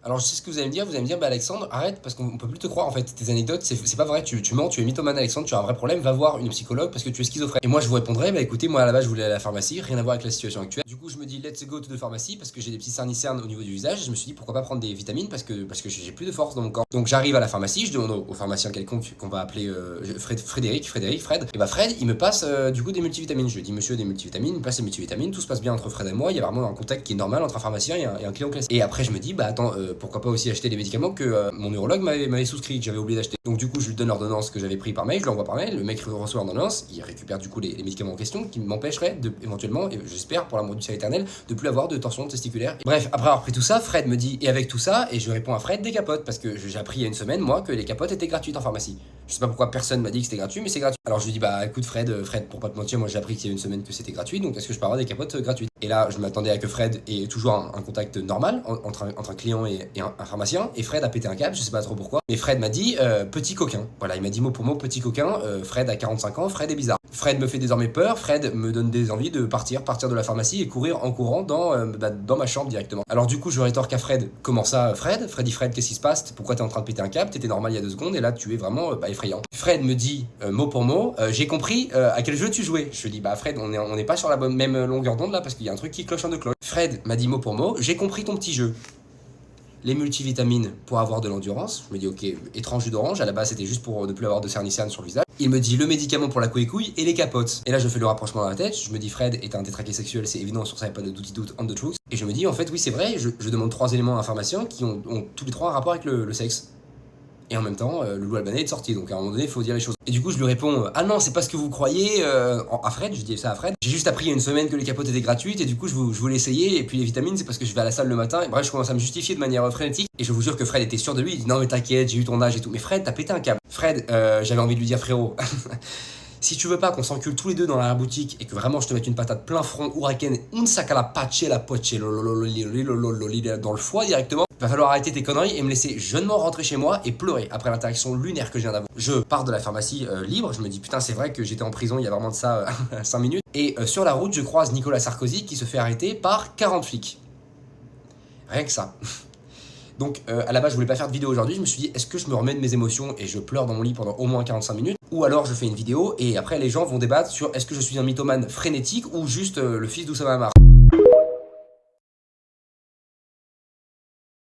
Alors je sais ce que vous allez me dire, bah Alexandre, arrête parce qu'on peut plus te croire en fait, tes anecdotes, c'est pas vrai, tu mens, tu es mythomane Alexandre, tu as un vrai problème, va voir une psychologue parce que tu es schizophrène. Et moi je vous répondrais, bah écoutez, moi à la base je voulais aller à la pharmacie, rien à voir avec la situation actuelle. Du coup je me dis let's go to the pharmacie parce que j'ai des petits cernes au niveau du visage, et je me suis dit pourquoi pas prendre des vitamines parce que j'ai plus de force dans mon corps. Donc j'arrive à la pharmacie, je demande au pharmacien quelconque qu'on va appeler Fred, et bah Fred il me passe du coup des multivitamines. Je lui dis monsieur des multivitamines, il me passe des multivitamines, tout se passe bien entre Fred et moi, il y a vraiment un contact qui est normal entre un pharmacien et un client classique. Et après je me dis bah attends, pourquoi pas aussi acheter les médicaments que mon neurologue m'avait souscrit, que j'avais oublié d'acheter. Donc du coup, je lui donne l'ordonnance que j'avais pris par mail, je l'envoie par mail, le mec reçoit l'ordonnance, il récupère du coup les médicaments en question qui m'empêcheraient de, éventuellement, et j'espère pour l'amour du ciel éternel, de plus avoir de torsion testiculaire. Bref, après avoir pris tout ça, Fred me dit, et avec tout ça, et je réponds à Fred, des capotes, parce que j'ai appris il y a une semaine, moi, que les capotes étaient gratuites en pharmacie. Je sais pas pourquoi personne m'a dit que c'était gratuit, mais c'est gratuit. Alors je lui dis, bah écoute Fred, pour pas te mentir, moi j'ai appris qu'il y a une semaine que c'était gratuit, donc est-ce que je peux avoir des capotes gratuites? Et là, je m'attendais à que Fred ait toujours un contact normal entre un client et un pharmacien, et Fred a pété un câble, je sais pas trop pourquoi, mais Fred m'a dit petit coquin. Voilà, il m'a dit mot pour mot petit coquin. Fred a 45 ans, Fred est bizarre. Fred me fait désormais peur, Fred me donne des envies de partir de la pharmacie et courir en courant dans ma chambre directement. Alors du coup, je rétorque à Fred, comment ça Fred? Fred, qu'est-ce qui se passe? Pourquoi t'es en train de péter un câble? T'étais normal il y a 2 secondes et là tu es vraiment effrayant. Fred me dit mot pour mot, j'ai compris à quel jeu tu jouais. Je lui dis bah Fred, on n'est pas sur la même longueur d'onde là parce qu'il y a un truc qui cloche en 2 cloches. Fred m'a dit mot pour mot, j'ai compris ton petit jeu. Les multivitamines pour avoir de l'endurance. Je me dis ok, étrange jus d'orange, à la base c'était juste pour ne plus avoir de cernicerne sur le visage. Il me dit le médicament pour la couille et les capotes. Et là je fais le rapprochement dans la tête, je me dis Fred est un détraqué sexuel, c'est évident, sur ça il n'y a pas de doute on the truth. Et je me dis en fait oui c'est vrai, je demande 3 éléments à un pharmacien qui ont tous les 3 un rapport avec le sexe. Et en même temps, le loup albanais est sorti, donc à un moment donné, il faut dire les choses. Et du coup, je lui réponds ah non, c'est pas ce que vous croyez. À Fred, je dis ça à Fred. J'ai juste appris il y a une semaine que les capotes étaient gratuites, et du coup, je voulais essayer. Et puis les vitamines, c'est parce que je vais à la salle le matin. Et bref, je commence à me justifier de manière frénétique. Et je vous jure que Fred était sûr de lui. Il dit non, mais t'inquiète, j'ai eu ton âge et tout. Mais Fred, t'as pété un câble. Fred, j'avais envie de lui dire frérot. Si tu veux pas qu'on s'encule tous les deux dans la boutique et que vraiment je te mette une patate plein front, huracan, un sac à la pache, la poche, dans le foie directement, va falloir arrêter tes conneries et me laisser jeunement rentrer chez moi et pleurer après l'interaction lunaire que je viens d'avoir. Je pars de la pharmacie libre, je me dis putain c'est vrai que j'étais en prison il y a vraiment de ça 5 minutes. Et sur la route je croise Nicolas Sarkozy qui se fait arrêter par 40 flics. Rien que ça. Donc à la base je voulais pas faire de vidéo aujourd'hui, je me suis dit est-ce que je me remets de mes émotions et je pleure dans mon lit pendant au moins 45 minutes, ou alors je fais une vidéo et après les gens vont débattre sur est-ce que je suis un mythomane frénétique ou juste le fils d'Oussama Hamar.